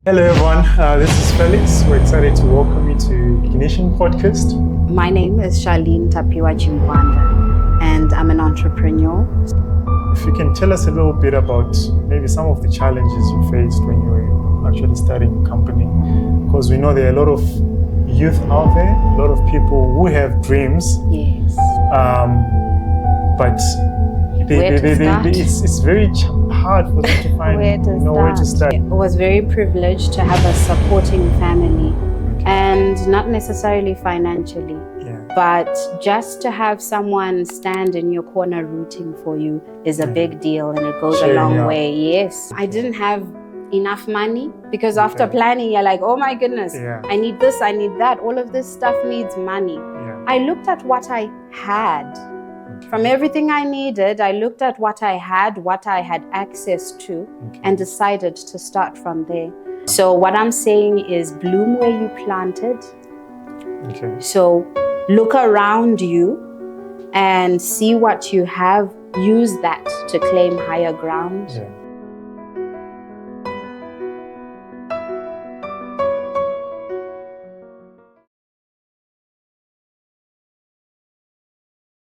Hello everyone, this is Felix. We're excited to welcome you to Ignition Podcast. My name is Charlene Chimbwanda and I'm an entrepreneur. If you can tell us a little bit about maybe some of the challenges you faced when you were actually starting a company, because we know there are a lot of youth out there, a lot of people who have dreams. Yes. But it's very hard for them to find where to start. I was very privileged to have a supporting family, and not necessarily financially, but just to have someone stand in your corner rooting for you is a big deal, and it goes a long way. Yes. I didn't have enough money because after planning, you're like, oh my goodness, I need this, I need that. All of this stuff needs money. I looked at what I had. From everything I needed, I looked at what I had access to, and decided to start from there. So what I'm saying is bloom where you planted. So look around you and see what you have. Use that to claim higher ground.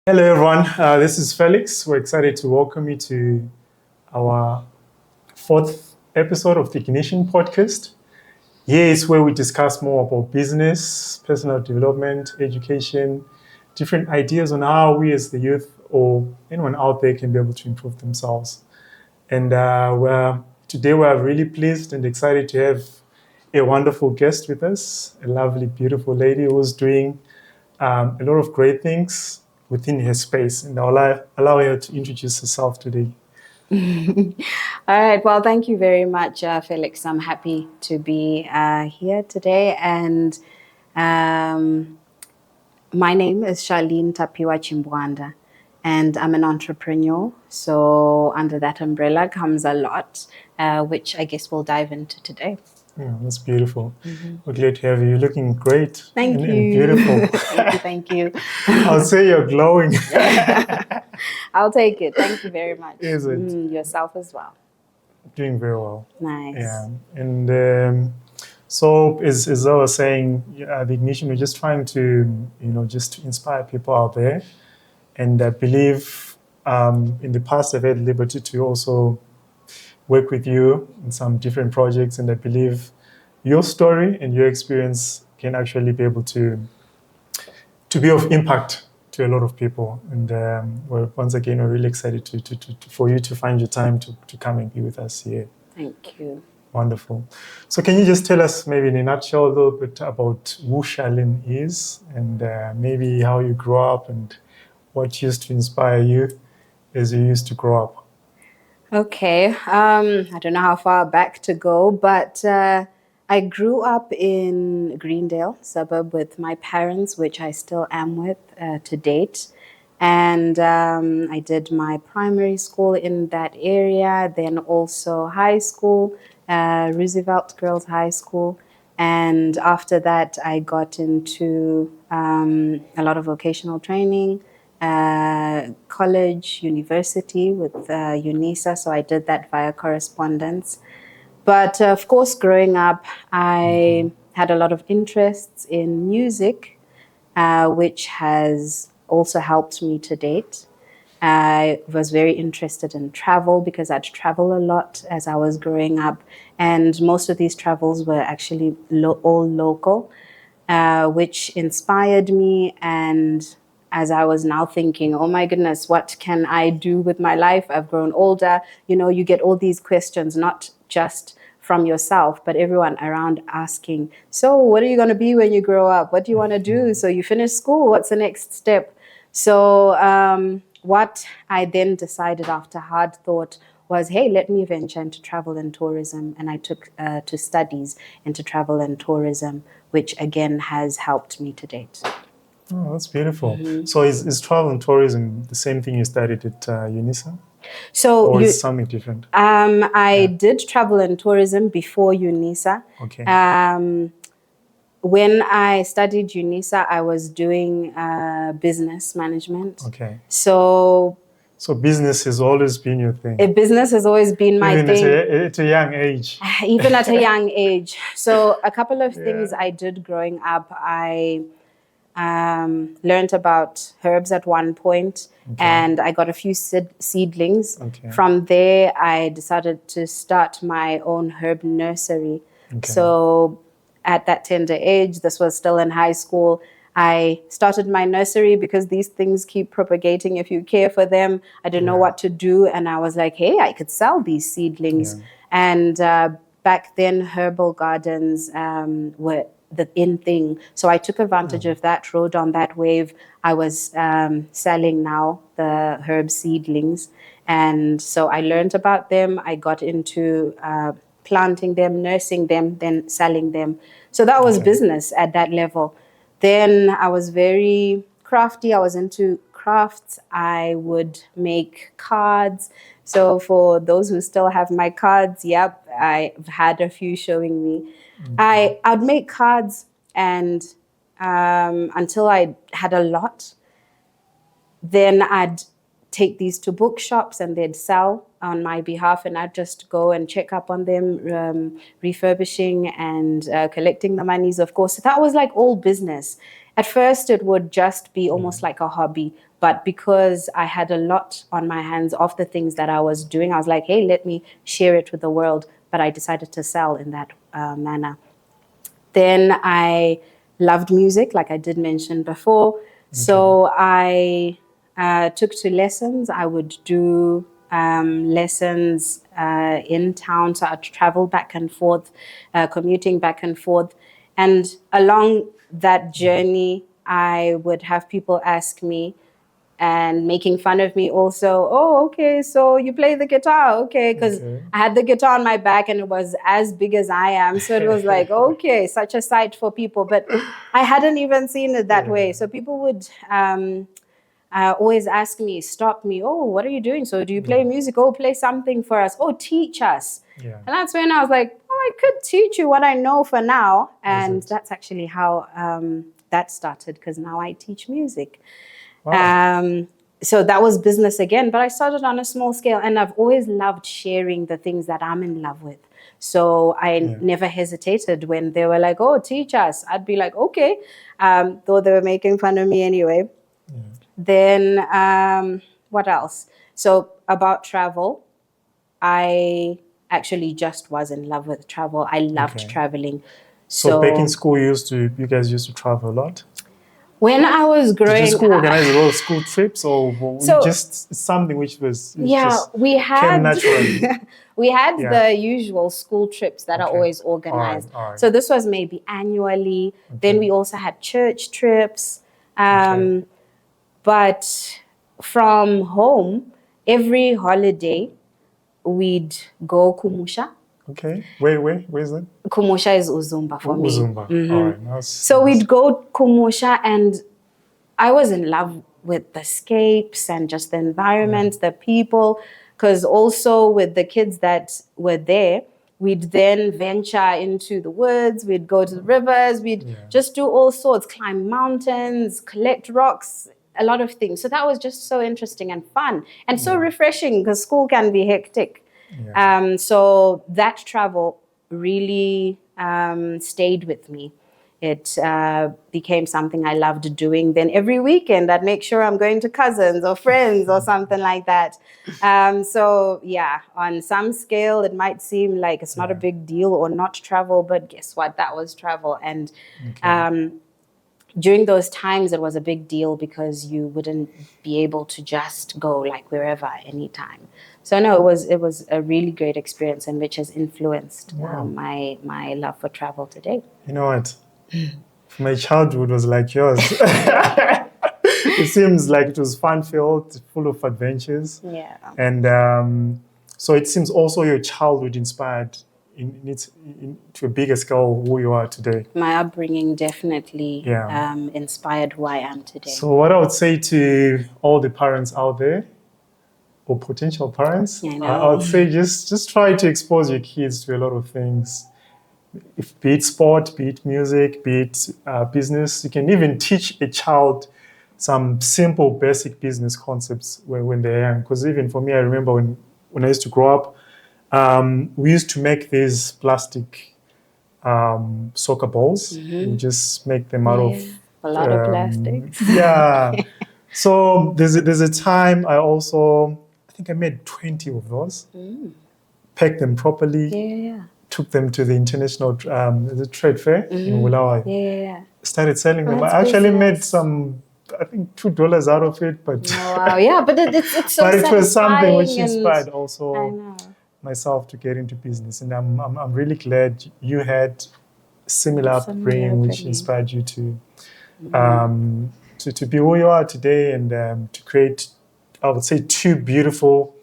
Hello everyone, this is Felix. We're excited to welcome you to our 4th episode of the Ignition Podcast. Here is where we discuss more about business, personal development, education, different ideas on how we as the youth or anyone out there can be able to improve themselves. And today we're really pleased and excited to have a wonderful guest with us, a lovely, beautiful lady who's doing a lot of great things within her space, and I'll allow her to introduce herself today. All right. Well, thank you very much, Felix. I'm happy to be here today. And my name is Charlene Chimbwanda, and I'm an entrepreneur. So under that umbrella comes a lot, which I guess we'll dive into today. Yeah, that's beautiful. We're glad to have you. You're looking great. Thank you. And beautiful. Thank you. I'll say you're glowing. I'll take it. Thank you very much. Is it? Yourself as well. Doing very well. Nice. Yeah. And so as I was saying, the Ignition, we're just trying to, just to inspire people out there. And I believe in the past I've had liberty to also work with you in some different projects, and I believe your story and your experience can actually be able to be of impact to a lot of people. And once again, we're really excited for you to find your time to come and be with us here. Thank you. Wonderful. So can you just tell us maybe in a nutshell a little bit about who Charlene is, and maybe how you grew up and what used to inspire you as you used to grow up? Okay, I don't know how far back to go, but I grew up in Greendale suburb with my parents, which I still am with to date. And I did my primary school in that area, then also high school, Roosevelt Girls High School. And after that, I got into a lot of vocational training, college, university with UNISA, so I did that via correspondence. But of course, growing up, I had a lot of interests in music, which has also helped me to date. I was very interested in travel because I'd travel a lot as I was growing up, and most of these travels were actually all local, which inspired me. And as I was now thinking, oh my goodness, what can I do with my life? I've grown older. You get all these questions, not just from yourself, but everyone around asking, so what are you going to be when you grow up? What do you want to do? So you finish school, what's the next step? So what I then decided after hard thought was, hey, let me venture into travel and tourism. And I took to studies into travel and tourism, which again has helped me to date. Oh, that's beautiful. So is travel and tourism the same thing you studied at UNISA? So or is something different? I did travel and tourism before UNISA. Okay. When I studied UNISA, I was doing business management. Okay. So So business has always been your thing. Business has always been my Even thing. At a young age. Even at a young age. So a couple of things I did growing up. I learned about herbs at one point, and I got a few seedlings. Okay. From there, I decided to start my own herb nursery. Okay. So at that tender age, this was still in high school, I started my nursery because these things keep propagating if you care for them. I didn't know what to do, and I was like, hey, I could sell these seedlings. And back then, herbal gardens were the in thing. So I took advantage of that, rode on that wave. I was selling now the herb seedlings. And so I learned about them. I got into planting them, nursing them, then selling them. So that was business at that level. Then I was very crafty. I was into crafts. I would make cards. So for those who still have my cards, I've had a few showing me. I'd make cards, and until I had a lot, then I'd take these to bookshops and they'd sell on my behalf, and I'd just go and check up on them, refurbishing and collecting the monies, of course. So that was like all business. At first, it would just be almost like a hobby, but because I had a lot on my hands of the things that I was doing, I was like, hey, let me share it with the world. But I decided to sell in that manner. Then I loved music, like I did mention before. So I took to lessons. I would do lessons in town. So I'd travel back and forth, commuting back and forth. And along that journey, I would have people ask me, and making fun of me also, oh, okay, so you play the guitar, okay, because I had the guitar on my back and it was as big as I am. So it was like, okay, such a sight for people. But I hadn't even seen it that way. So people would always ask me, stop me, oh, what are you doing? So do you play music? Oh, play something for us. Oh, teach us. And that's when I was like, oh, I could teach you what I know for now. And that's actually how that started, because now I teach music. Wow. So that was business again, but I started on a small scale, and I've always loved sharing the things that I'm in love with. So I never hesitated when they were like, oh, teach us. I'd be like, okay, though they were making fun of me anyway. Then what else? So about travel, I actually just was in love with travel. I loved traveling. So back in school, you guys used to travel a lot? When I was growing up... Did your school organize a lot of school trips, or just something which was we had came naturally? We had the usual school trips that are always organized. All right. So this was maybe annually. Then we also had church trips. But from home, every holiday, we'd go Kumusha. Okay. Where is it? Kumusha is Uzumba for me. Uzumba. All right. So we'd go Kumusha, and I was in love with the scapes and just the environment, the people, because also with the kids that were there, we'd then venture into the woods, we'd go to the rivers, we'd just do all sorts, climb mountains, collect rocks, a lot of things. So that was just so interesting and fun and so refreshing, because school can be hectic. So that travel really stayed with me. It became something I loved doing. Then every weekend, I'd make sure I'm going to cousins or friends or something like that. So yeah, on some scale, it might seem like it's not a big deal or not travel, but guess what? That was travel. And during those times, it was a big deal because you wouldn't be able to just go like wherever, anytime. So no, it was a really great experience, and which has influenced my love for travel today. You know what? My childhood was like yours. It seems like it was fun-filled, full of adventures. Yeah. And so it seems also your childhood inspired to a bigger scale who you are today. My upbringing definitely inspired who I am today. So what I would say to all the parents out there, or potential parents, I would say just try to expose your kids to a lot of things. Be it sport, be it music, be it business. You can even teach a child some simple, basic business concepts when they're young. Because even for me, I remember when I used to grow up, we used to make these plastic soccer balls. We just make them out of a lot of plastics. Yeah. So there's a time I think I made 20 of those, packed them properly, took them to the international the trade fair in Bulawayo. Started selling them. I actually made some, I think $2 out of it, but wow, yeah, but it's so but it was something which satisfying inspired also myself to get into business, and I'm really glad you had similar upbringing which inspired you to be who you are today, and to create, I would say, two beautiful,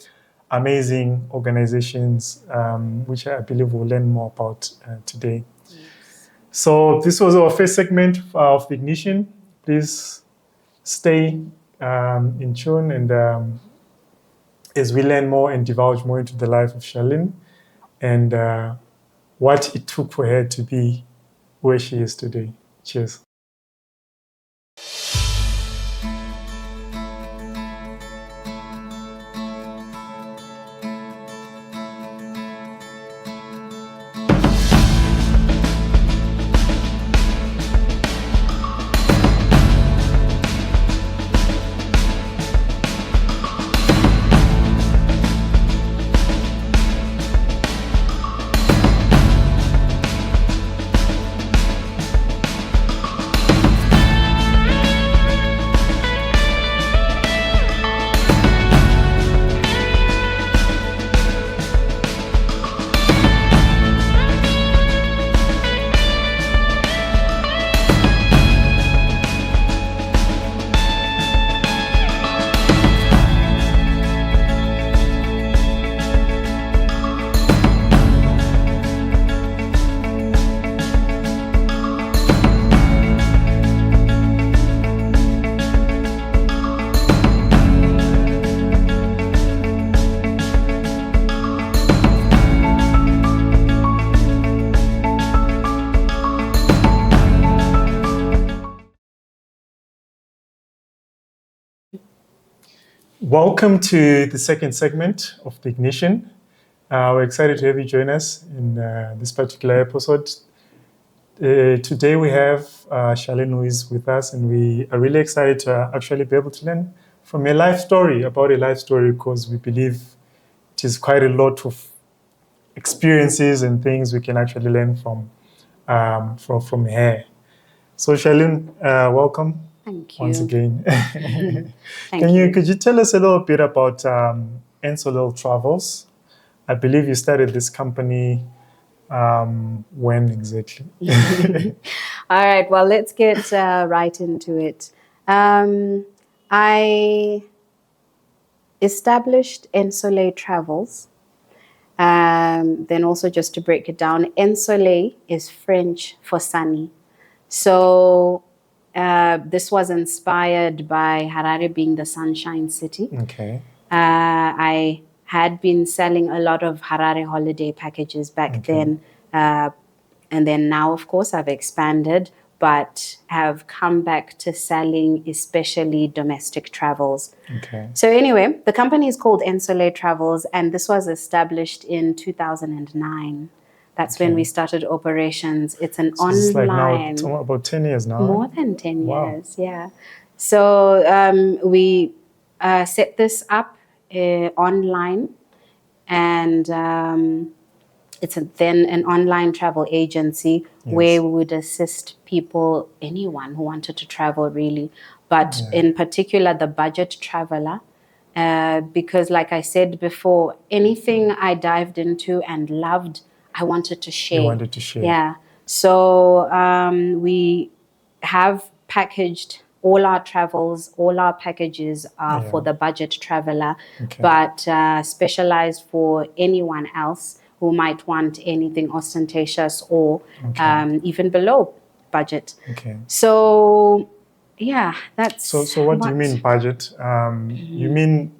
amazing organizations, which I believe we'll learn more about today. Yes. So this was our first segment of the Ignition. Please stay in tune, and as we learn more and divulge more into the life of Charlene and what it took for her to be where she is today. Cheers. Welcome to the second segment of the Ignition. We're excited to have you join us in this particular episode. Today we have Charlene, who is with us, and we are really excited to actually be able to learn from a life story, because we believe it is quite a lot of experiences and things we can actually learn from her. So Charlene, welcome. Thank you. Once again. Could you tell us a little bit about Ensoleille Travels? I believe you started this company when exactly? All right, well, let's get right into it. I established Ensoleille Travels. Then also, just to break it down, Ensoleille is French for sunny. So this was inspired by Harare being the sunshine city. Okay. I had been selling a lot of Harare holiday packages back then. And then now, of course, I've expanded, but have come back to selling especially domestic travels. Okay. So anyway, the company is called Ensoleille Travels, and this was established in 2009. That's when we started operations. It's an online. It's like now, it's about 10 years now. More than 10 years, yeah. So we set this up online, and it's then an online travel agency where we would assist people, anyone who wanted to travel really, but in particular the budget traveler. Because like I said before, anything I dived into and loved, I wanted to share. You wanted to share. Yeah. So we have packaged all our travels, all our packages are for the budget traveler, but specialized for anyone else who might want anything ostentatious or even below budget. Okay. So yeah, that's... So what do you mean budget? You mean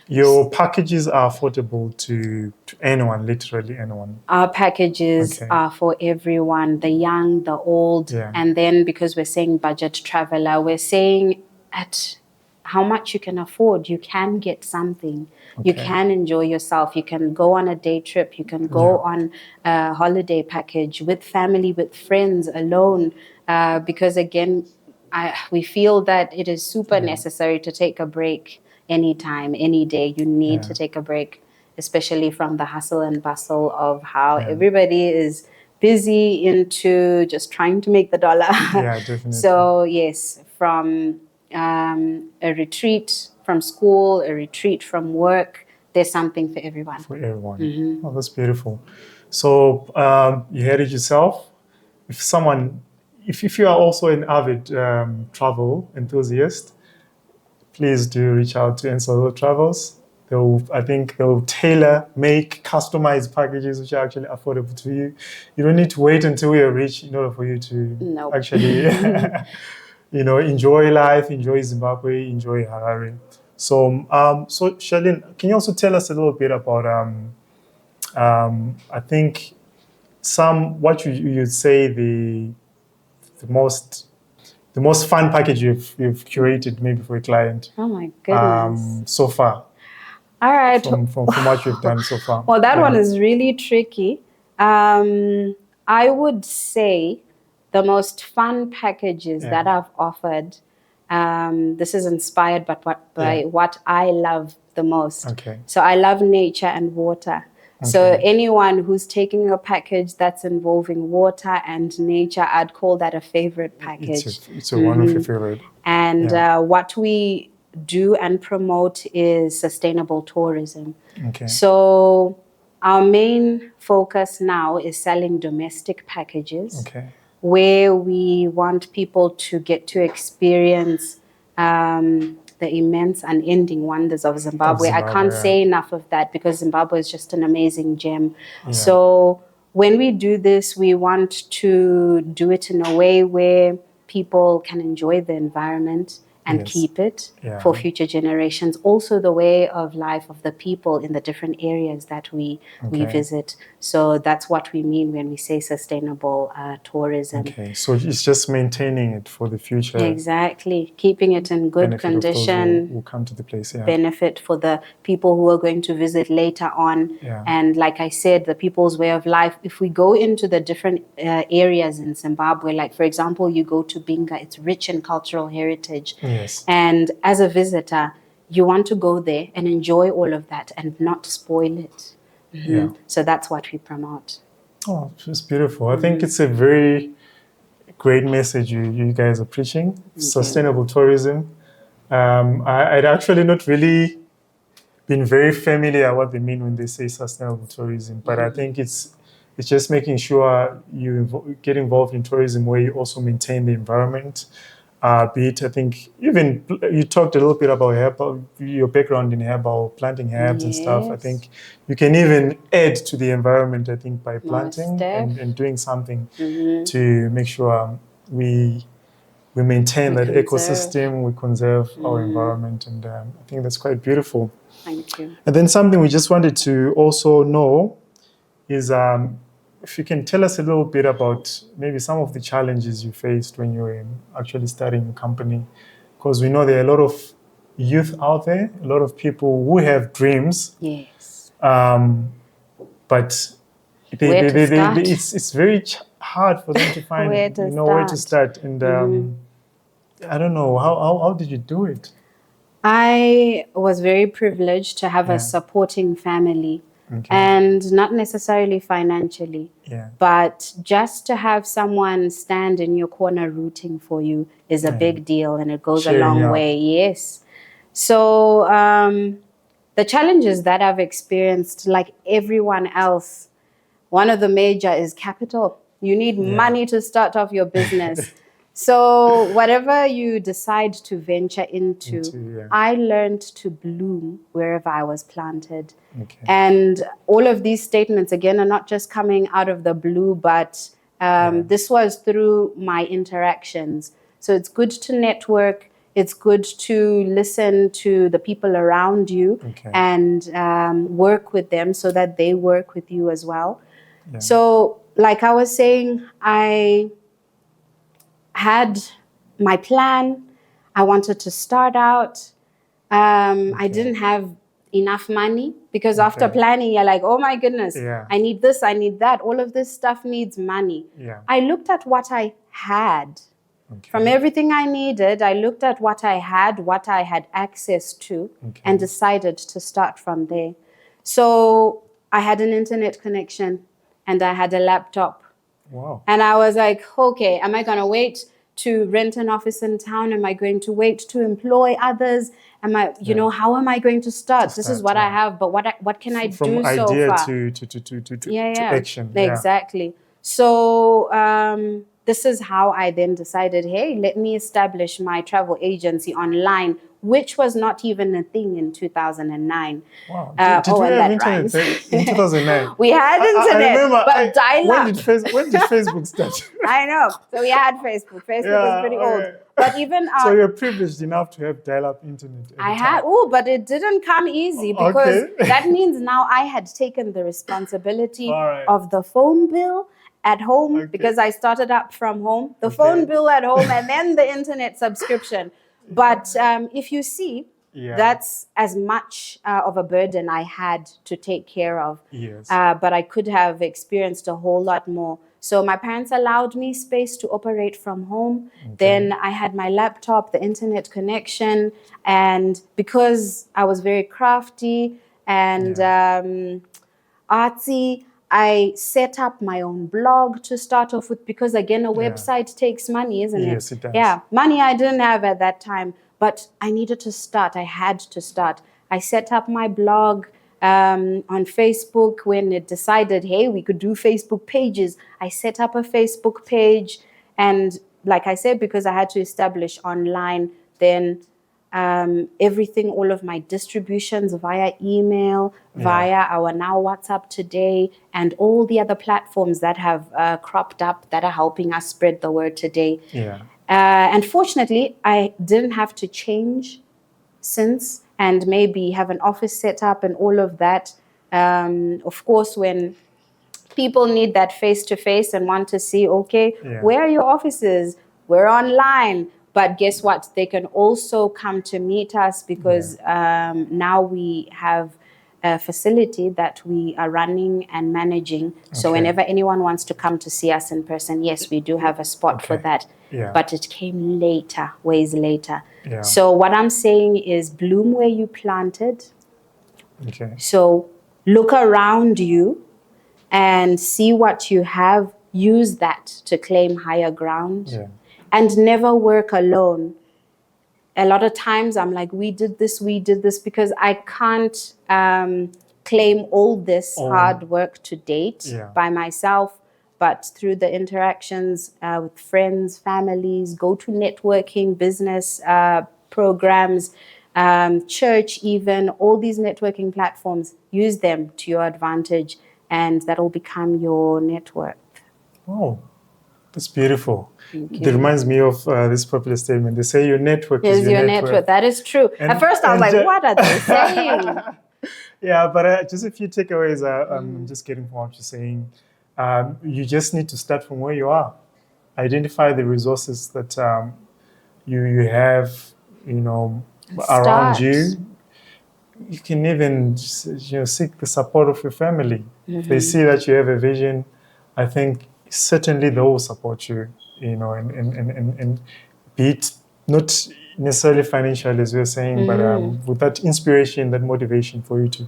your packages are affordable to anyone, literally anyone? Our packages are for everyone, the young, the old. Yeah. And then because we're saying budget traveler, we're saying at how much you can afford, you can get something. You can enjoy yourself. You can go on a day trip. You can go on a holiday package with family, with friends, alone. Because again, we feel that it is super necessary to take a break anytime, any day. You need to take a break, especially from the hustle and bustle of how everybody is busy into just trying to make the dollar. Yeah, definitely. So yes, from a retreat from school, a retreat from work, there's something for everyone. For everyone. Oh, that's beautiful. So you heard it yourself. If you are also an avid travel enthusiast, please do reach out to Ensoleille Travels. I think they'll make customized packages which are actually affordable to you. You don't need to wait until you're rich in order for you to actually, enjoy life, enjoy Zimbabwe, enjoy Harare. So, Charlene, can you also tell us a little bit about, I think, what you'd say the most fun package you've curated maybe for a client? Oh my goodness. So far. All right. From what you've done so far. Well, that one is really tricky. I would say the most fun packages that I've offered, this is inspired by what I love the most. Okay. So I love nature and water. Okay. So anyone who's taking a package that's involving water and nature, I'd call that a favorite package. It's one of your favorite. And what we do and promote is sustainable tourism. Okay. So our main focus now is selling domestic packages, where we want people to get to experience the immense unending wonders of Zimbabwe. I can't say enough of that, because Zimbabwe is just an amazing gem. Yeah. So when we do this, we want to do it in a way where people can enjoy the environment and keep it for future generations. Also the way of life of the people in the different areas that we visit. So that's what we mean when we say sustainable tourism. Okay, so it's just maintaining it for the future. Exactly, keeping it in good condition. Will come to the place, benefit for the people who are going to visit later on. And like I said, the people's way of life. If we go into the different areas in Zimbabwe, like for example, you go to Binga, it's rich in cultural heritage. Yes. And as a visitor, you want to go there and enjoy all of that and not spoil it. Yeah. So that's what we promote. Oh, it's beautiful. I think it's a very great message you guys are preaching. Sustainable tourism. I'd actually not really been very familiar what they mean when they say sustainable tourism, but I think it's just making sure you get involved in tourism where you also maintain the environment. Be it, I think, even you talked a little bit about herbal, your background in herbal, planting herbs and stuff. I think you can even add to the environment, I think, by planting and doing something to make sure we maintain that ecosystem, we conserve our environment, and I think that's quite beautiful. Thank you. And then something we just wanted to also know is if you can tell us a little bit about maybe some of the challenges you faced when you were actually starting a company, because we know there are a lot of youth out there, a lot of people who have dreams. Yes. But it's very hard for them to find where to start. And I don't know, how did you do it? I was very privileged to have a supporting family. And not necessarily financially, but just to have someone stand in your corner rooting for you is a big deal, and it goes a long way. Yes. So the challenges that I've experienced, like everyone else, one of the major is capital. You need money to start off your business. So whatever you decide to venture into, I learned to bloom wherever I was planted. Okay. And all of these statements, again, are not just coming out of the blue, but this was through my interactions. So it's good to network. It's good to listen to the people around you and work with them so that they work with you as well. Yeah. So like I was saying, I had my plan. I wanted to start out. I didn't have enough money because after planning, you're like, oh my goodness, I need this, I need that. All of this stuff needs money. I looked at what I had. From everything I needed, I looked at what I had access to, and decided to start from there. So I had an internet connection and I had a laptop. Wow. And I was like, okay, am I going to wait to rent an office in town? Am I going to wait to employ others? Am I, how am I going to start? This is what I have, but what can I do so far? From idea to action. Exactly. So this is how I then decided, hey, let me establish my travel agency online, which was not even a thing in 2009. Wow. Did we have internet in 2009? We had internet, I remember, but dial-up. When did Facebook start? I know. So we had Facebook. Facebook is pretty old. But even so you're privileged enough to have dial-up internet. I had, but it didn't come easy because that means now I had taken the responsibility of the phone bill at home because I started up from home, the phone bill at home, and then the internet subscription. But if you see, that's as much of a burden I had to take care of. Yes. But I could have experienced a whole lot more. So my parents allowed me space to operate from home. Then I had my laptop, the internet connection. And because I was very crafty and artsy, I set up my own blog to start off with because, again, a website takes money, isn't it? Yes, it does. Yeah, money I didn't have at that time, but I needed to start. I had to start. I set up my blog on Facebook when it decided, hey, we could do Facebook pages. I set up a Facebook page. And like I said, because I had to establish online, then everything, all of my distributions via email, via our now WhatsApp Today, and all the other platforms that have cropped up that are helping us spread the word today. And fortunately, I didn't have to change since and maybe have an office set up and all of that. Of course, when people need that face-to-face and want to see, okay, where are your offices? We're online. But guess what? They can also come to meet us because now we have a facility that we are running and managing. So whenever anyone wants to come to see us in person, yes, we do have a spot for that. But it came later, ways later. So what I'm saying is bloom where you planted. So look around you and see what you have. Use that to claim higher ground. And never work alone. A lot of times I'm like, we did this because I can't claim all this hard work to date by myself, but through the interactions with friends, families, go to networking, business programs, church even, all these networking platforms, use them to your advantage and that'll become your network. Oh, that's beautiful. It reminds me of this popular statement. They say your network is your network. That is true. At first I was like, what are they saying? But just a few takeaways I'm just getting from what you're saying. You just need to start from where you are. Identify the resources that you have, around you. You can even seek the support of your family. If they see that you have a vision, I think certainly they will support you, and be it not necessarily financially, as we were saying, but with that inspiration, that motivation for you to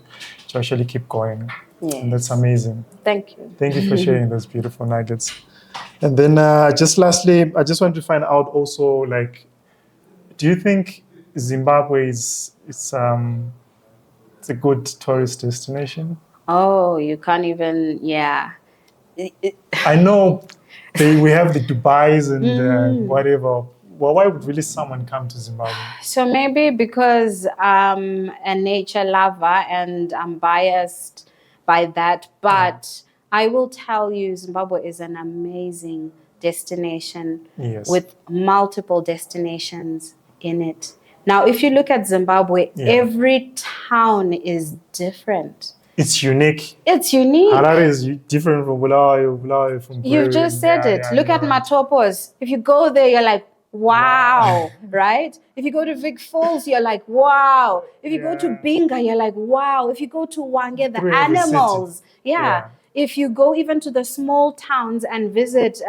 actually keep going. And that's amazing. Thank you. Thank you for sharing those beautiful nuggets. And then just lastly, I just want to find out also, do you think Zimbabwe is it's a good tourist destination? Oh, you can't even, I know we have the Dubais and whatever. Well, why would really someone come to Zimbabwe? So maybe because I'm a nature lover and I'm biased by that. But I will tell you, Zimbabwe is an amazing destination with multiple destinations in it. Now, if you look at Zimbabwe, every town is different. It's unique. It's unique. Harare is different from Bulawayo from Bulawayo. You've just said it. Look at Matopos. If you go there, you're like, wow, right? If you go to Vic Falls, you're like, wow. If you go to Binga, you're like, wow. If you go to Wange, the Through every animals. city. Yeah. If you go even to the small towns and visit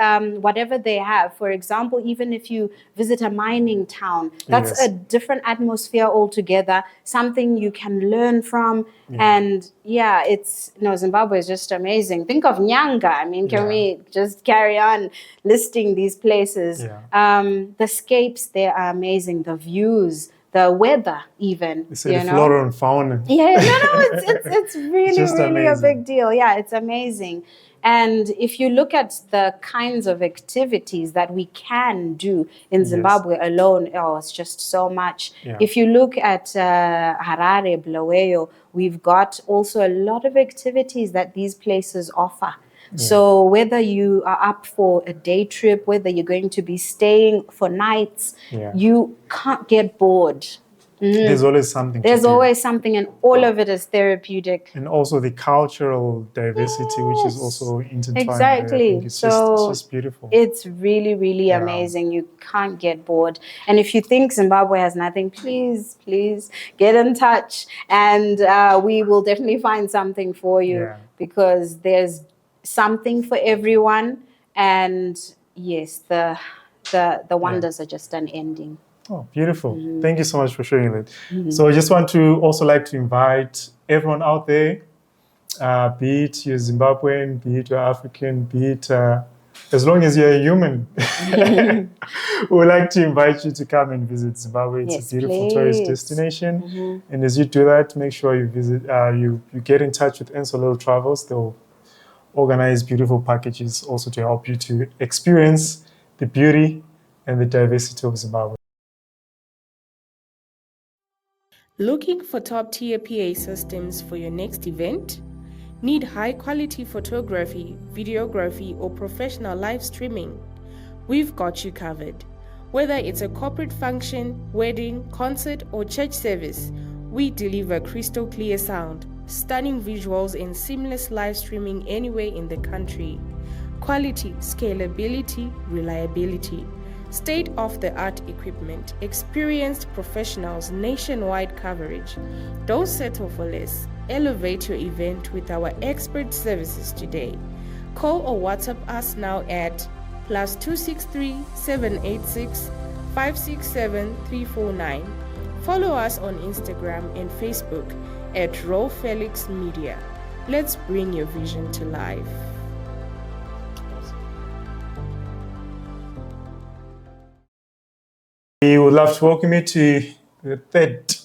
whatever they have, for example, even if you visit a mining town, that's a different atmosphere altogether, something you can learn from. And it's, Zimbabwe is just amazing. Think of Nyanga. I mean, can we just carry on listing these places? The scapes there are amazing, the views, the weather even. The flora and fauna. It's really, just really amazing. a big deal. Yeah, it's amazing. And if you look at the kinds of activities that we can do in Zimbabwe alone, it's just so much. If you look at Harare, Bulawayo, we've got also a lot of activities that these places offer. So whether you are up for a day trip, whether you're going to be staying for nights, you can't get bored. There's always something. There's always something, and all of it is therapeutic. And also the cultural diversity, which is also intertwined. Exactly. It's just beautiful. It's really, really amazing. You can't get bored. And if you think Zimbabwe has nothing, please get in touch, and we will definitely find something for you because there's something for everyone. And yes, the wonders are just unending. Oh, beautiful. Thank you so much for sharing that. So I just want to also like to invite everyone out there, be it you're Zimbabwean, be it you're African, be it as long as you're a human, we would like to invite you to come and visit Zimbabwe. It's a beautiful tourist destination. And as you do that, make sure you visit, you get in touch with Ensoleille Travels. They'll organize beautiful packages also to help you to experience the beauty and the diversity of Zimbabwe. Looking for top-tier PA systems for your next event? Need high-quality photography, videography, or professional live streaming? We've got you covered. Whether it's a corporate function, wedding, concert, or church service, we deliver crystal clear sound, stunning visuals, and seamless live streaming anywhere in the country. Quality, scalability, reliability. State-of-the-art equipment, experienced professionals, nationwide coverage. Don't settle for less. Elevate your event with our expert services today. Call or WhatsApp us now at +263 786 567 349. Follow us on Instagram and Facebook at RofelixMedia. Let's bring your vision to life. We would love to welcome you to the third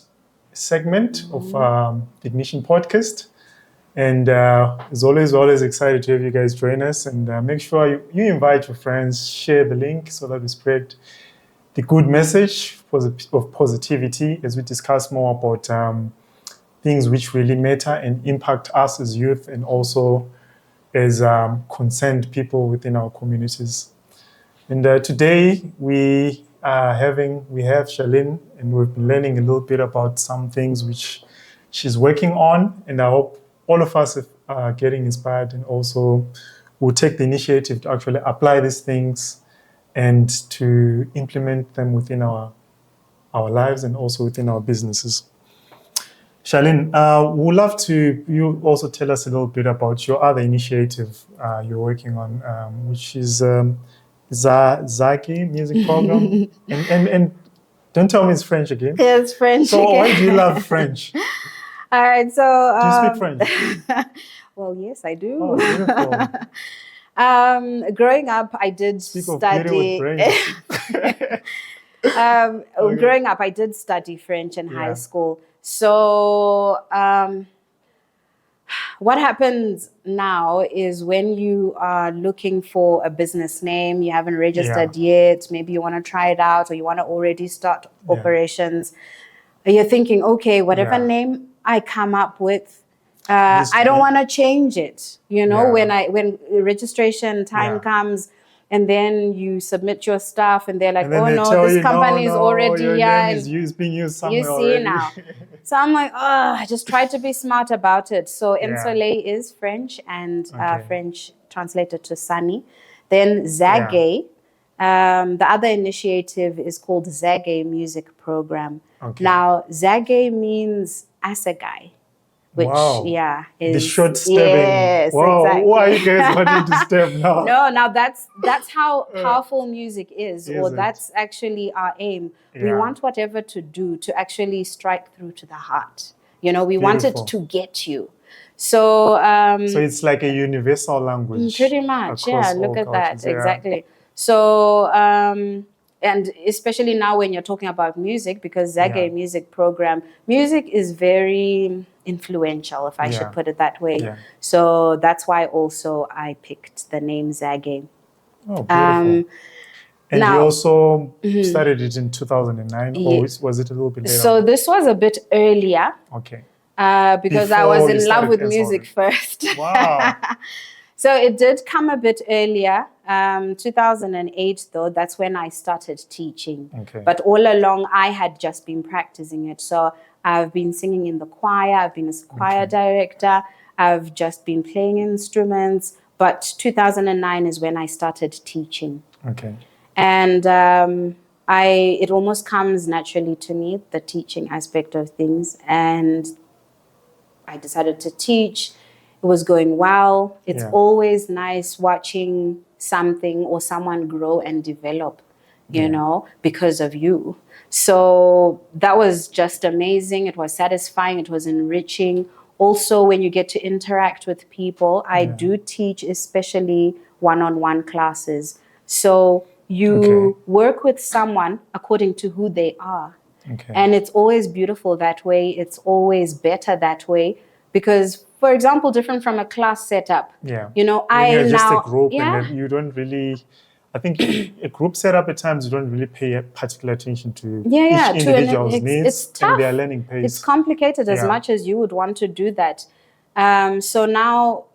segment of the Ignition podcast. And as always excited to have you guys join us. And make sure you invite your friends, share the link so that we spread the good message of positivity as we discuss more about things which really matter and impact us as youth and also as concerned people within our communities. And today we have Charlene, and we've been learning a little bit about some things which she's working on, and I hope all of us are getting inspired and also will take the initiative to actually apply these things and to implement them within our lives and also within our businesses. Charlene, we'd love to you also tell us a little bit about your other initiative you're working on, which is Zagaie music program. and don't tell me it's French again. It's French so again. Why do you love French? All right, so... do you speak French? Well, yes, I do. Oh, beautiful. Growing up, I did study... Growing up, I did study French in high school. So... what happens now is when you are looking for a business name, you haven't registered yet, maybe you want to try it out or you want to already start operations. You're thinking, okay, whatever name I come up with, I don't want to change it. You know, when registration time comes, and then you submit your stuff and they're like, oh no, this company is already here. It's being used somewhere already. Now. So I'm like, I just try to be smart about it. So Ensoleille is French and French translated to sunny. Then Zagaie The other initiative is called Zagaie Music Program. Okay. Now, Zagaie means Assegai, which, Wow. is... The short stepping. Yes, wow. exactly. Why are you guys wanting to step now? No, now that's how powerful music is, or it? that's actually our aim. We Yeah. want whatever to do to actually strike through to the heart. You know, we want it Beautiful. to get you. So, So it's like a universal language. pretty much, yeah. across Look all at cultures, that, exactly. So, and especially now when you're talking about music, because Zagaie Music Program, music is very influential, if I should put it that way. Yeah. So that's why also I picked the name Zagaie. Oh, beautiful. And now- you also started it in 2009, or was it a little bit later? So this was a bit earlier. Okay. Because I Before was you in love started with Ensoleille. music first. Wow. So it did come a bit earlier. 2008, though, that's when I started teaching. Okay. But all along, I had just been practicing it. So I've been singing in the choir. I've been a choir director. I've just been playing instruments. But 2009 is when I started teaching. Okay. And it almost comes naturally to me, the teaching aspect of things. And I decided to teach. It was going well. It's always nice watching something or someone grow and develop, you know, because of you. So that was just amazing. It was satisfying. It was enriching. Also, when you get to interact with people, I do teach especially one-on-one classes. So you work with someone according to who they are. Okay. And it's always beautiful that way. It's always better that way. Because, for example, different from a class setup. Yeah. You know, when you're just now... a group and then you don't really... I think a group setup at times you don't really pay particular attention to each individual's needs and their learning pace. It's complicated as much as you would want to do that. So now,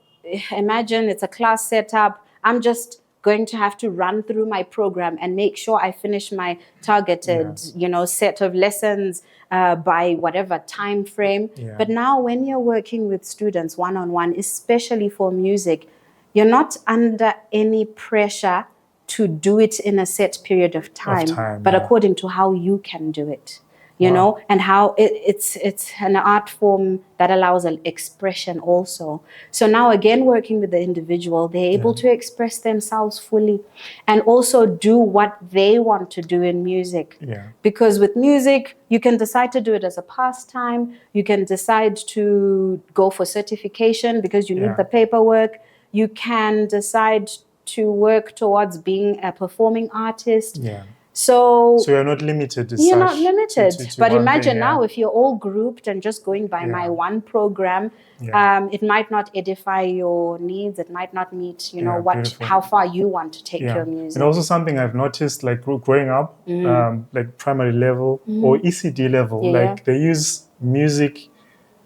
imagine it's a class setup. I'm just going to have to run through my program and make sure I finish my targeted, you know, set of lessons by whatever time frame. Yeah. But now when you're working with students one-on-one, especially for music, you're not under any pressure to do it in a set period of time, but according to how you can do it. You know, and how it's an art form that allows an expression also. So now again, working with the individual, they're able to express themselves fully and also do what they want to do in music. Yeah. Because with music, you can decide to do it as a pastime. You can decide to go for certification because you need the paperwork. You can decide to work towards being a performing artist. Yeah. So you're not limited. You're not limited. But imagine thing, now if you're all grouped and just going by my one program, it might not edify your needs. It might not meet, you know, how far you want to take your music. And also something I've noticed, like growing up, like primary level or ECD level, like they use music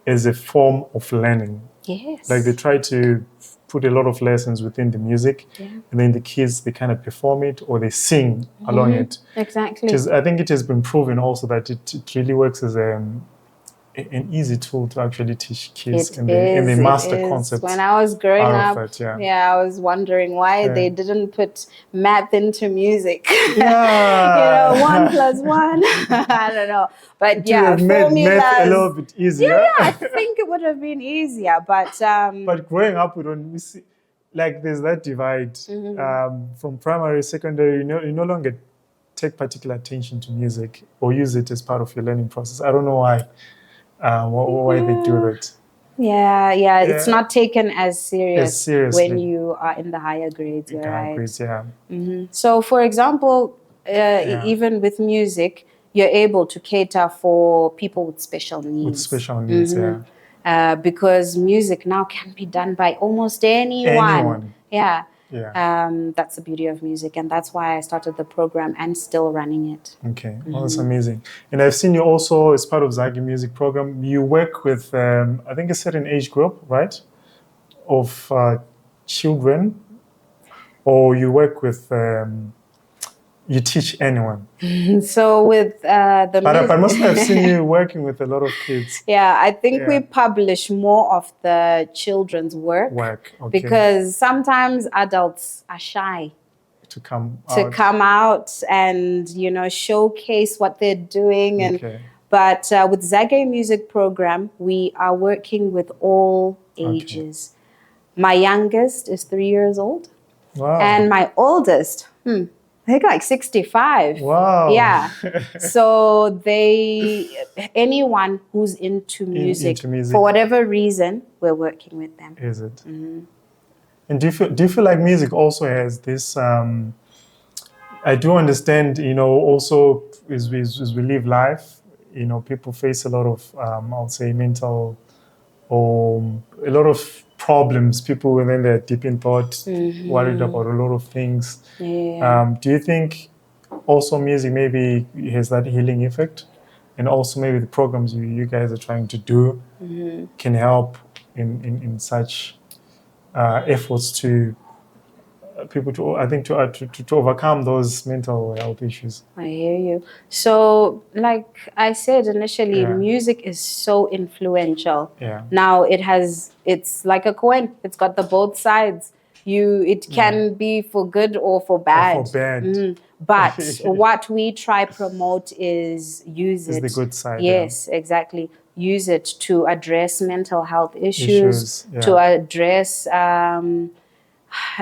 as a form of learning. Yes. Like they try to put a lot of lessons within the music, and then the kids, they kind of perform it or they sing along it. Exactly. I think it has been proven also that it really works as an easy tool to actually teach kids, and they master concepts. When I was growing up, I was wondering why they didn't put math into music. Yeah. You know, 1 + 1. I don't know. But it would have made math a little bit easier. Yeah, I think it would have been easier. But growing up, we see, like, there's that divide from primary, secondary. You no longer take particular attention to music or use it as part of your learning process. I don't know why. Why they do that? Yeah, it's not taken as serious when you are in the higher grades, So, for example, even with music, you're able to cater for people with special needs. With special needs, because music now can be done by almost anyone. Yeah. That's the beauty of music, and that's why I started the program and still running it. Okay, well, that's amazing. And I've seen you also, as part of Zagaie Music Program, you work with, I think, a certain age group, right, of children, or you work with, you teach anyone. So with the music... But I must have seen you working with a lot of kids. Yeah, I think we publish more of the children's work. Okay. Because sometimes adults are shy. come out and, you know, showcase what they're doing. And but with Zagaie music program, we are working with all ages. My youngest is 3 years old. Wow. And my oldest, I think like 65. Wow. Yeah. So anyone who's into music, for whatever reason, we're working with them. Is it? Mm-hmm. And do you feel like music also has this, I do understand, you know, also as we live life, you know, people face a lot of, I would say, mental or a lot of problems. People, when they're deep in thought, worried about a lot of things. Yeah. Do you think also music maybe has that healing effect? And also maybe the programs you guys are trying to do can help in such efforts to people to, I think, to overcome those mental health issues. I hear you. So, like I said initially, music is so influential. Yeah. Now it's like a coin. It's got the both sides. It can be for good or for bad. Or for bad. But what we try promote is use it. Is the good side. Yes, exactly. Use it to address mental health issues. To address.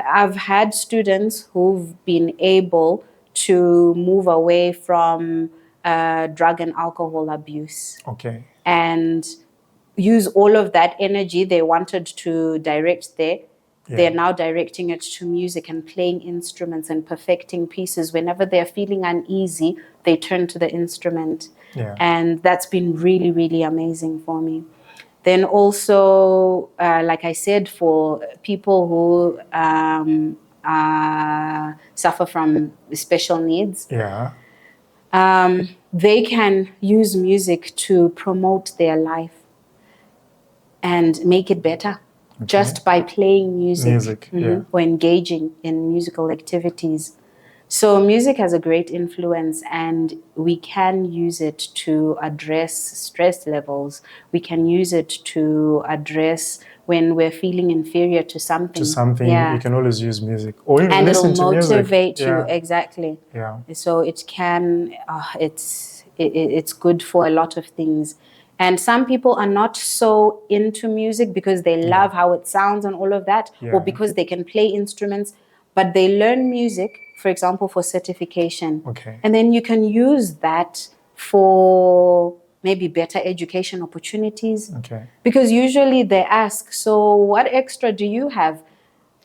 I've had students who've been able to move away from drug and alcohol abuse. Okay. And use all of that energy they wanted to direct there. They're now directing it to music and playing instruments and perfecting pieces. Whenever they're feeling uneasy, they turn to the instrument. Yeah. And that's been really, really amazing for me. Then also, like I said, for people who suffer from special needs, they can use music to promote their life and make it better just by playing music, or engaging in musical activities. So music has a great influence, and we can use it to address stress levels. We can use it to address when we're feeling inferior to something. You can always use music. Or even listen to music. And it'll motivate you, exactly. Yeah. So it can, it's good for a lot of things. And some people are not so into music because they love how it sounds and all of that, or because they can play instruments, but they learn music, for example, for certification. Okay. And then you can use that for maybe better education opportunities. Okay. Because usually they ask, so what extra do you have?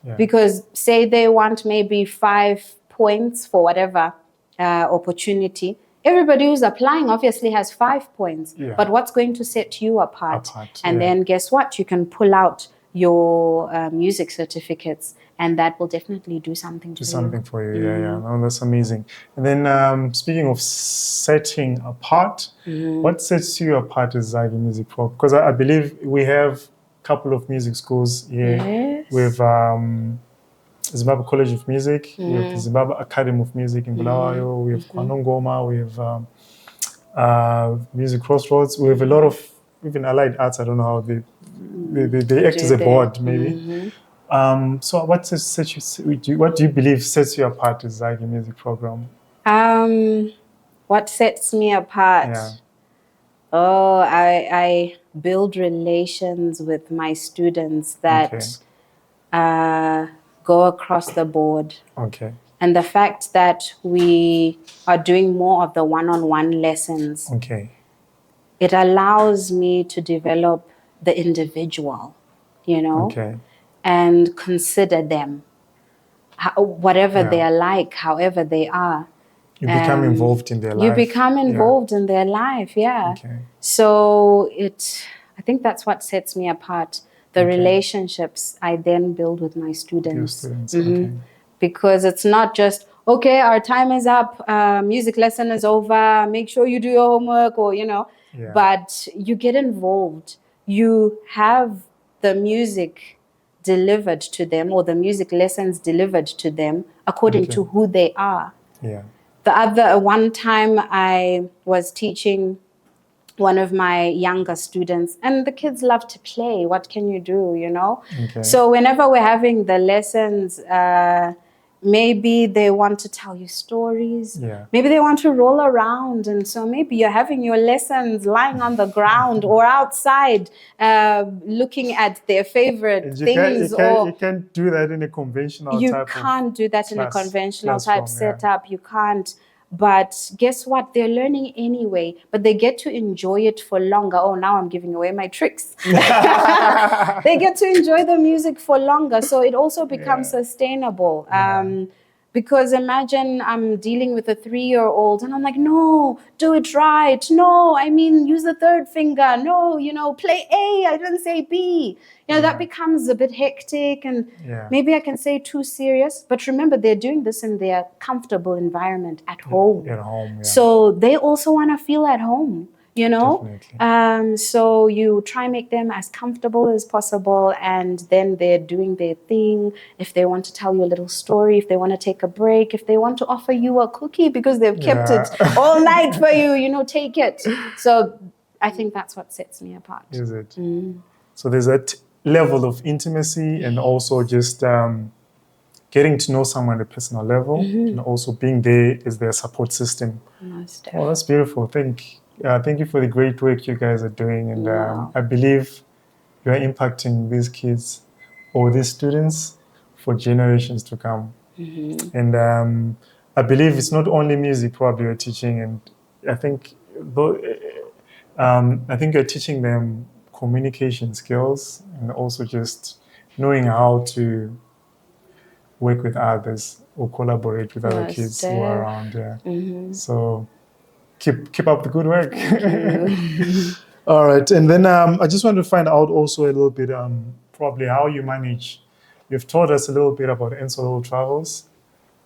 Yeah. Because say they want maybe 5 points for whatever opportunity. Everybody who's applying obviously has 5 points. Yeah. But what's going to set you apart? And then guess what? You can pull out your music certificates, and that will definitely do something for you. No, that's amazing. And then speaking of setting apart, what sets you apart as Zagaie Music Pro? Because I believe we have a couple of music schools here. Yes. With Zimbabwe College of Music, we have the Zimbabwe Academy of Music in Bulawayo, we have Kwanongoma, we have Music Crossroads, we have a lot of even allied arts. I don't know how they act as a board, maybe. So what do you believe sets you apart as Zagaie Music Program? What sets me apart? Oh, I build relations with my students that go across the board. Okay. And the fact that we are doing more of the one-on-one lessons. Okay. It allows me to develop the individual, and consider them, whatever they are like, however they are. You become involved in their life. You become involved in their life, Okay. So I think that's what sets me apart. The relationships I then build with my students. Because it's not just, okay, our time is up, music lesson is over, make sure you do your homework, or, but you get involved. You have the music delivered to them, or the music lessons delivered to them according to who they are. Yeah. One time I was teaching one of my younger students, and the kids love to play. What can you do, Okay. So whenever we're having the lessons, Maybe they want to tell you stories. Yeah. Maybe they want to roll around. And so maybe you're having your lessons lying on the ground or outside looking at their favorite things. You can't do that in a conventional You type can't do that in a conventional type classroom, setup. You can't. But guess what? They're learning anyway, but they get to enjoy it for longer. Oh, now I'm giving away my tricks. They get to enjoy the music for longer. So it also becomes sustainable. Because imagine I'm dealing with a 3-year-old and I'm like, no, do it right. No, I mean, use the third finger. No, play A. I didn't say B. That becomes a bit hectic and maybe I can say too serious. But remember, they're doing this in their comfortable environment at home. At home, yeah. So they also want to feel at home. Definitely. So you try and make them as comfortable as possible, and then they're doing their thing. If they want to tell you a little story, if they want to take a break, if they want to offer you a cookie because they've kept it all night for you, take it. So I think that's what sets me apart. Is it? So there's that level of intimacy and also just getting to know someone at a personal level and also being there as their support system. Oh, that's beautiful. Thank you for the great work you guys are doing. And I believe you are impacting these kids or these students for generations to come. And I believe it's not only music probably you're teaching. And I think you're teaching them communication skills and also just knowing how to work with others or collaborate with other kids who are around. So keep up the good work. All right. And then I just want to find out also a little bit probably how you manage. You've taught us a little bit about Ensoleille Travels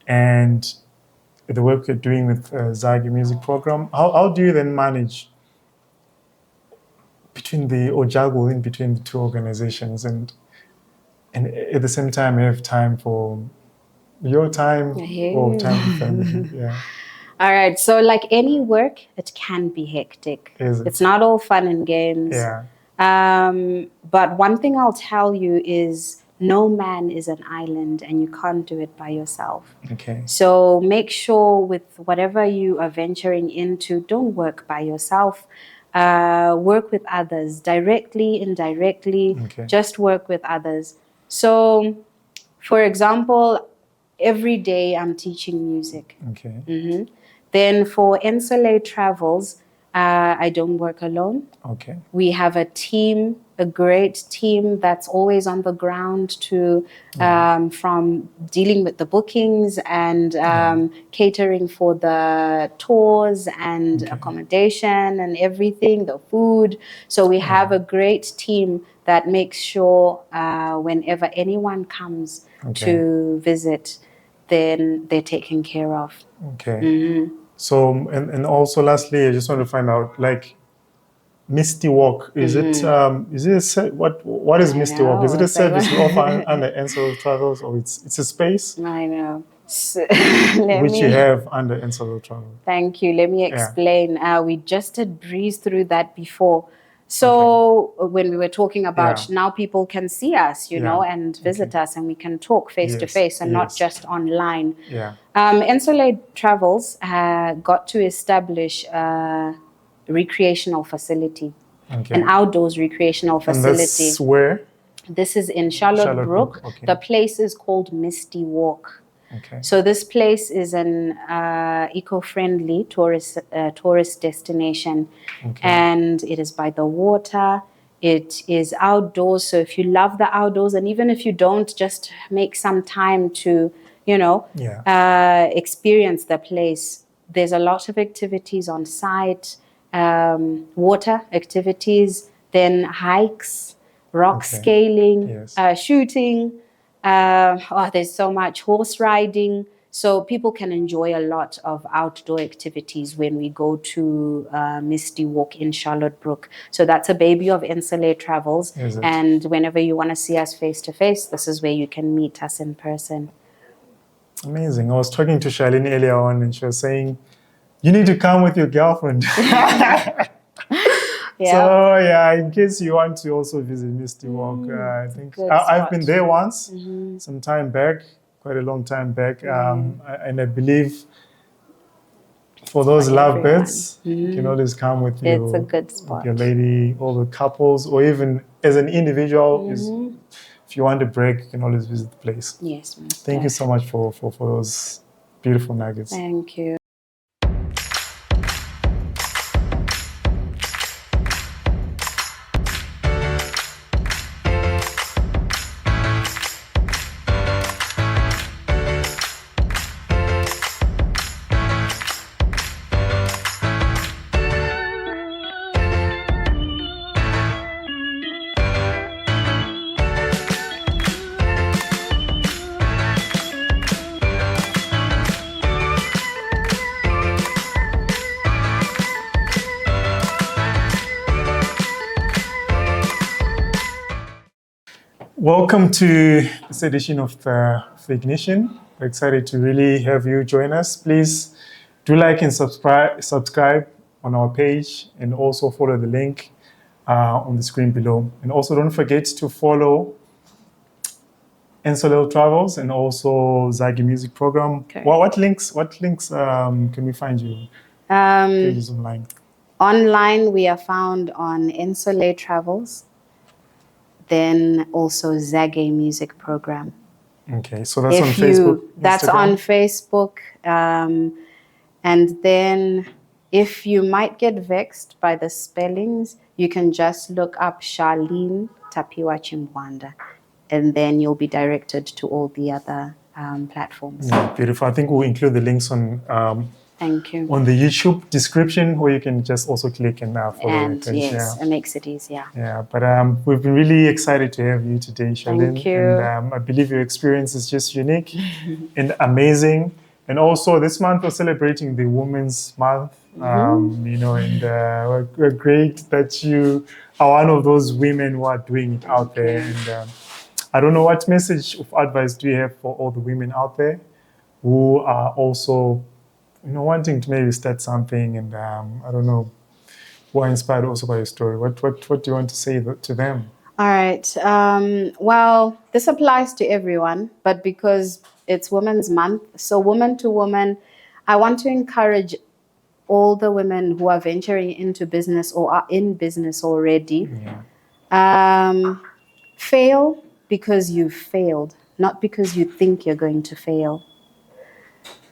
and the work you're doing with Zagaie music program. How do you then manage juggle in between the two organizations and at the same time have time for your time or time with family? All right. So like any work, it can be hectic. It's not all fun and games. But one thing I'll tell you is no man is an island and you can't do it by yourself. Okay. So make sure with whatever you are venturing into, don't work by yourself. Work with others, directly, indirectly, just work with others. So, for example, every day I'm teaching music. Okay. Then for Ensoleille Travels, I don't work alone. Okay. We have a team, a great team that's always on the ground to from dealing with the bookings and catering for the tours and accommodation and everything, the food. So we have a great team that makes sure whenever anyone comes to visit, then they're taken care of. Okay. So, and also lastly, I just want to find out, like, Misty Walk, is it what is Misty Walk? Is it a service you offer under Ensoleille Travels, or it's a space? I know. Which you have under Ensoleille Travels. Thank you. Let me explain. We just did breeze through that before. So when we were talking about now people can see us, and visit us, and we can talk face to face and not just online. Ensoleille Travels got to establish a recreational facility, an outdoors recreational facility. And that's where? This is in Charlotte Brook. The place is called Misty Walk. Okay. So this place is an eco-friendly tourist destination, and it is by the water. It is outdoors. So if you love the outdoors, and even if you don't, just make some time to, experience the place. There's a lot of activities on site, water activities, then hikes, rock scaling, shooting. There's so much horse riding. So people can enjoy a lot of outdoor activities when we go to Misty Walk in Charlotte Brook. So that's a baby of Ensoleille Travels. And whenever you want to see us face to face, this is where you can meet us in person. Amazing. I was talking to Charlene earlier on and she was saying, you need to come with your girlfriend. So in case you want to also visit Misty Walk, I think I've been there once, some time back. quite a long time back. And I believe for those lovebirds, you can always come with It's a your, good with spot. your lady, or the couples, or even as an individual. If you want a break, you can always visit the place. Yes, most Thank you so much for those beautiful nuggets. Thank you. Welcome to this edition of the Ignition. We're excited to really have you join us. Please do like and subscribe on our page, and also follow the link on the screen below. And also don't forget to follow Ensoleille Travels and also Zagaie Music Program. Okay. What links can we find you? Pages online. Online, we are found on Ensoleille Travels, then also Zagaie Music Program. Okay, so that's on Facebook. That's Instagram? on Facebook. And then if you might get vexed by the spellings, you can just look up Charlene Chimbwanda, and then you'll be directed to all the other platforms. Yeah, beautiful. I think we'll include the links on Thank you. on the YouTube description, where you can just also click and follow And it. yes, it makes it easier. Yeah, but we've been really excited to have you today, Charlene. Thank you. And I believe your experience is just unique and amazing. And also, this month we're celebrating the Women's Month. You know, and we're great that you are one of those women who are doing it out there. And I don't know, what message of advice do you have for all the women out there who are also, you know, wanting to maybe start something, and I don't know, who are inspired also by your story? What do you want to say to them? All right. Well, this applies to everyone, but because it's Women's Month, so woman to woman, I want to encourage all the women who are venturing into business or are in business already. Fail because you've failed, not because you think you're going to fail.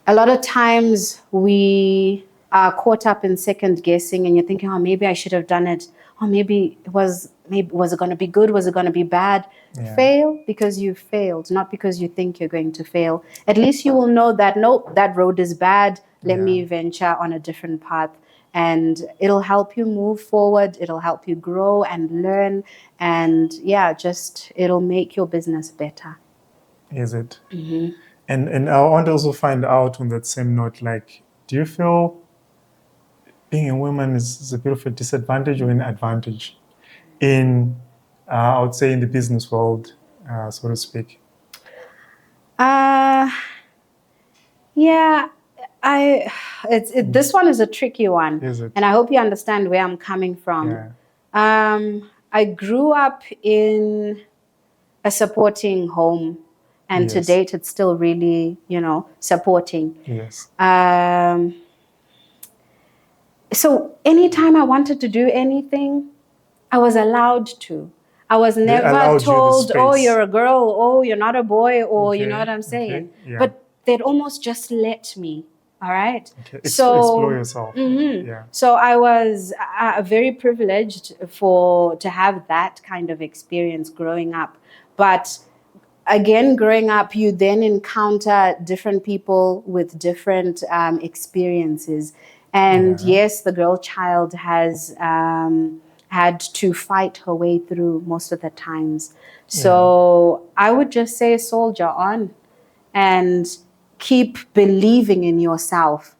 A lot of times we are caught up in second guessing, and you're thinking, oh, maybe I should have done it. Or maybe was it going to be good? Was it going to be bad? Yeah. Fail because you failed, not because you think you're going to fail. At least you will know that, nope, that road is bad. Let me venture on a different path. And it'll help you move forward. It'll help you grow and learn. And just it'll make your business better. Is it? Mm-hmm. And I want to also find out on that same note, like, do you feel being a woman is a bit of a disadvantage or an advantage in, I would say, in the business world, so to speak? This one is a tricky one. Is it? And I hope you understand where I'm coming from. Yeah. I grew up in a supporting home, and to date it's still really, supporting. Yes. So anytime I wanted to do anything, I was allowed to. I was never told, oh, you're a girl, oh, you're not a boy, or you know what I'm saying. Okay. Yeah. But they'd almost just let me, all right? Okay. Explore yourself. Yeah. So I was very privileged to have that kind of experience growing up. But again, growing up, you then encounter different people with different experiences. And yes, the girl child has had to fight her way through most of the times. So I would just say, soldier on and keep believing in yourself.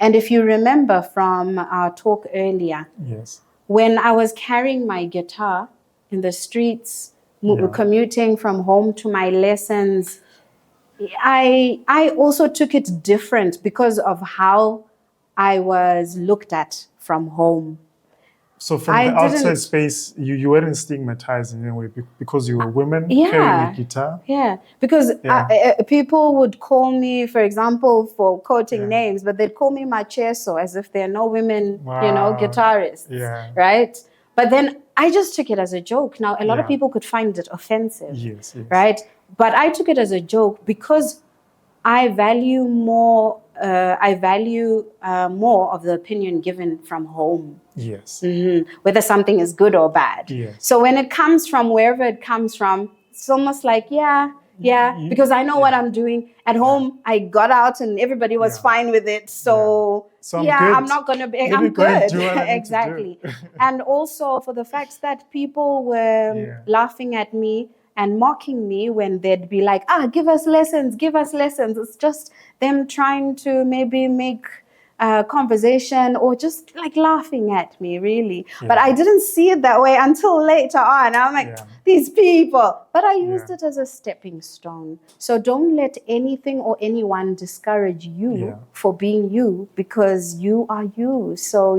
And if you remember from our talk earlier, when I was carrying my guitar in the streets, commuting from home to my lessons, I also took it different because of how I was looked at from home. So from I the outside didn't- space, you weren't stigmatized in any way because you were women Yeah. carrying a guitar. Yeah, because people would call me, for example, for quoting Yeah. names, but they'd call me macheso as if there are no women, Wow. guitarists, Yeah. right? But then I just took it as a joke. Now, a lot of Yeah. people could find it offensive, Yes. right? But I took it as a joke because I value more. More of the opinion given from home. Yes. Whether something is good or bad. Yes. So when it comes from wherever it comes from, it's almost like, because I know what I'm doing. At home, I got out and everybody was fine with it. So, So I'm good. I'm not going to be, Let me I'm go and good. do what I need to do. Exactly. And also for the fact that people were laughing at me and mocking me when they'd be like, give us lessons. It's just them trying to maybe make conversation or just like laughing at me, really. But I didn't see it that way until later on. I'm like, these people. But I used it as a stepping stone. So don't let anything or anyone discourage you for being you, because you are you. So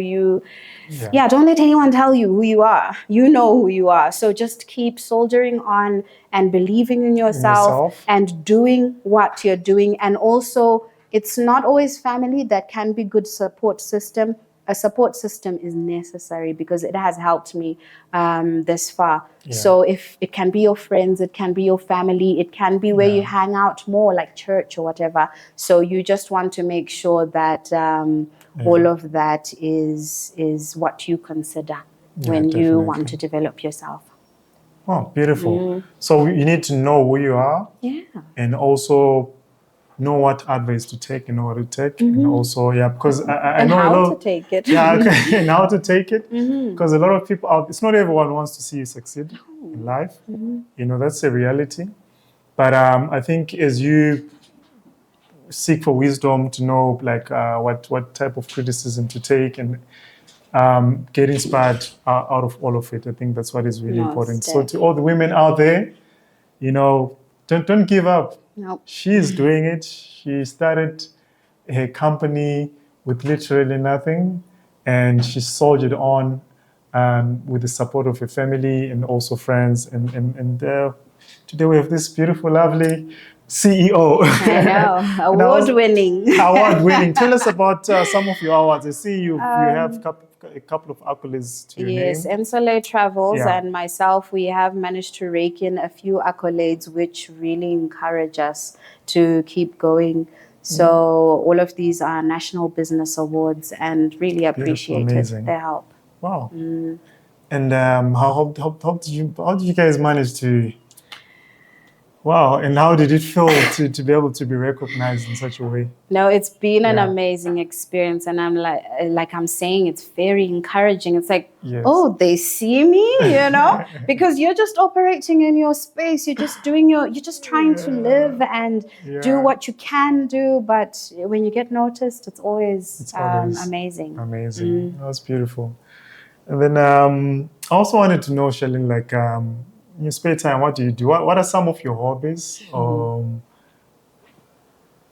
don't let anyone tell you who you are. You know who you are. So just keep soldiering on and believing in yourself and doing what you're doing. And also, it's not always family that can be good support system. A support system is necessary because it has helped me this far. So if it can be your friends, it can be your family, it can be where you hang out more, like church or whatever. So you just want to make sure that all of that is what you consider when you want to develop yourself. Oh, beautiful. So you need to know who you are. Yeah. And also know what advice to take and what to take. And also, because I know how a lot to take it. and how to take it. Because a lot of people, it's not everyone wants to see you succeed in life. That's a reality. But I think as you seek for wisdom to know like what type of criticism to take and get inspired out of all of it, I think that's what is really important. So to all the women out there, don't give up. Nope. She's doing it. She started her company with literally nothing, and she soldiered on with the support of her family and also friends. And today we have this beautiful, lovely CEO. I know, award-winning. Award-winning. Tell us about some of your awards. I see you have a couple of accolades to your name. Yes, Ensoleille Travels and myself, we have managed to rake in a few accolades which really encourage us to keep going. So all of these are national business awards and really appreciated their help. Wow. And how did you guys manage to... Wow, and how did it feel to be able to be recognized in such a way? No, it's been an amazing experience, and I'm like I'm saying, it's very encouraging. It's like, oh, they see me, because you're just operating in your space. You're just doing you're just trying to live and do what you can do. But when you get noticed, it's always amazing. Amazing. That's beautiful. And then I also wanted to know, Charlene, like, in your spare time, what do you do? What are some of your hobbies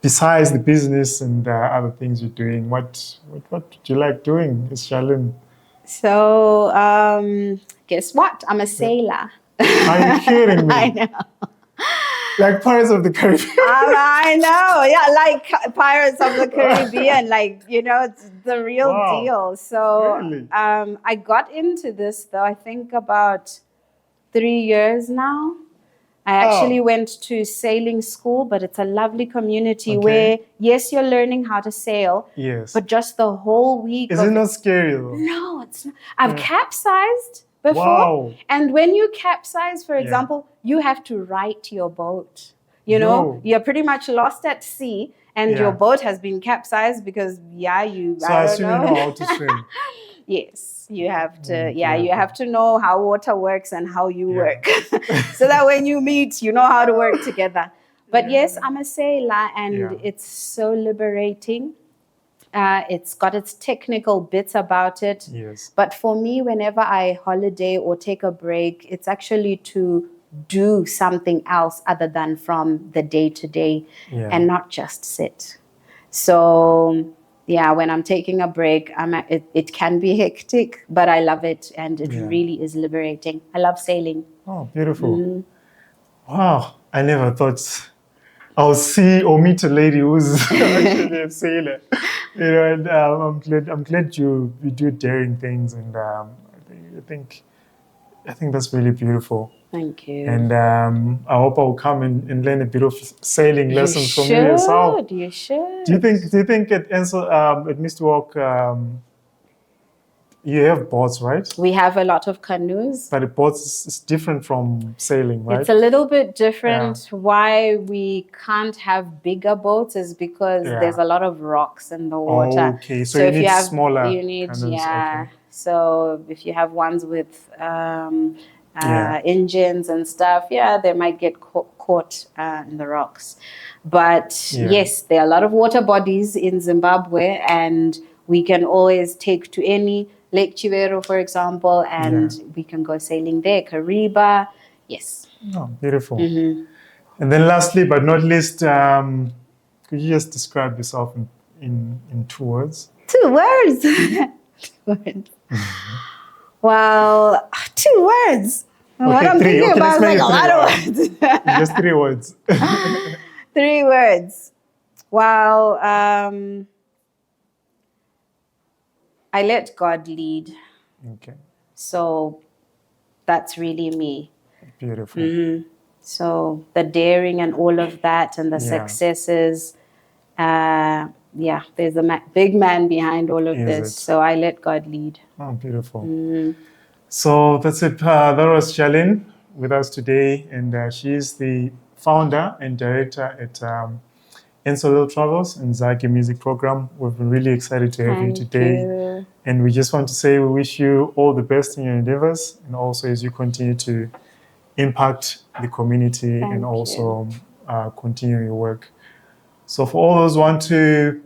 besides the business and other things you're doing? What do you like doing, Miss Charlene? So, guess what? I'm a sailor. Are you kidding me? I know. Like Pirates of the Caribbean. I know, like Pirates of the Caribbean, it's the real deal. So, really? I got into this though, I think about 3 years now. I actually went to sailing school, but it's a lovely community where, yes, you're learning how to sail, but just the whole week. Is it not scary though? No, it's not. I've capsized before. And when you capsize, for example, you have to right your boat. You're pretty much lost at sea and your boat has been capsized because, So I assume you know how to swim. Yes, you have to. You have to know how water works and how you work, so that when you meet, you know how to work together. But yes, I'm a sailor, and it's so liberating. It's got its technical bits about it. Yes. But for me, whenever I holiday or take a break, it's actually to do something else other than from the day to day, and not just sit. So when I'm taking a break, it can be hectic, but I love it, and it really is liberating. I love sailing. Oh, beautiful. Wow, I never thought I'll see or meet a lady who's actually a sailor. And I'm glad you do daring things, and I think that's really beautiful. Thank you. And I hope I'll come and learn a bit of sailing lessons from you yourself. You should. Do you think at Mr. Walk you have boats, right? We have a lot of canoes. But the boats is different from sailing, right? It's a little bit different. Yeah. Why we can't have bigger boats is because there's a lot of rocks in the water. Oh, okay, so you need smaller canoes. Okay. So if you have ones with engines and stuff, they might get caught in the rocks. But yes, there are a lot of water bodies in Zimbabwe, and we can always take to any Lake Chivero, for example, and we can go sailing there. Kariba, yes. Oh, beautiful. And then lastly, but not least, could you just describe yourself in 2 words? 2 words? 2 words. Well, 2 words. Okay, what I'm thinking about is like a lot of words. Just 3 words. 3 words. Well, I let God lead. Okay. So that's really me. Beautiful. So the daring and all of that and the successes, there's a big man behind all of this. So I let God lead. Oh, beautiful. So that's it. That was Charlene with us today, and she is the founder and director at Ensoleille Travels and Zagaie music program. We've been really excited to have you today. And we just want to say we wish you all the best in your endeavors, and also as you continue to impact the community and also continue your work. So for all those who want to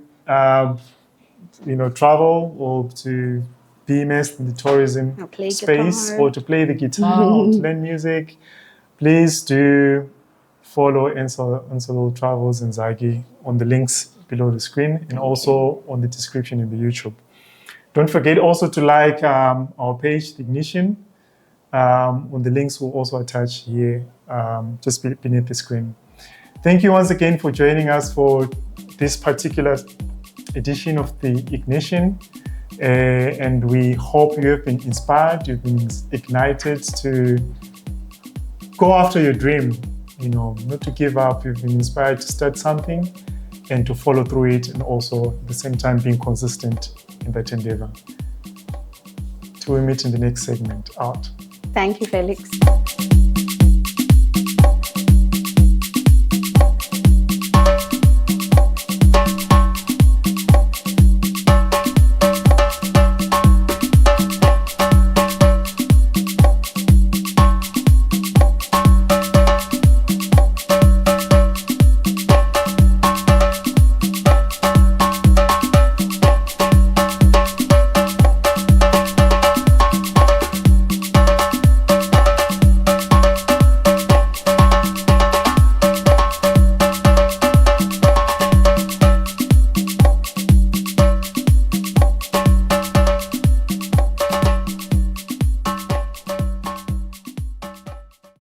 travel or to be immersed in the tourism space or to play the guitar or to learn music, please do follow Ensoleille Travels and Zagaie on the links below the screen and also on the description in the YouTube. Don't forget also to like our page, The Ignition. On the links we'll also attach here just beneath the screen. Thank you once again for joining us for this particular edition of The Ignition. And we hope you have been inspired, you've been ignited to go after your dream, not to give up. You've been inspired to start something and to follow through it, and also at the same time being consistent in that endeavor. Till we meet in the next segment. Out. Thank you, Felix.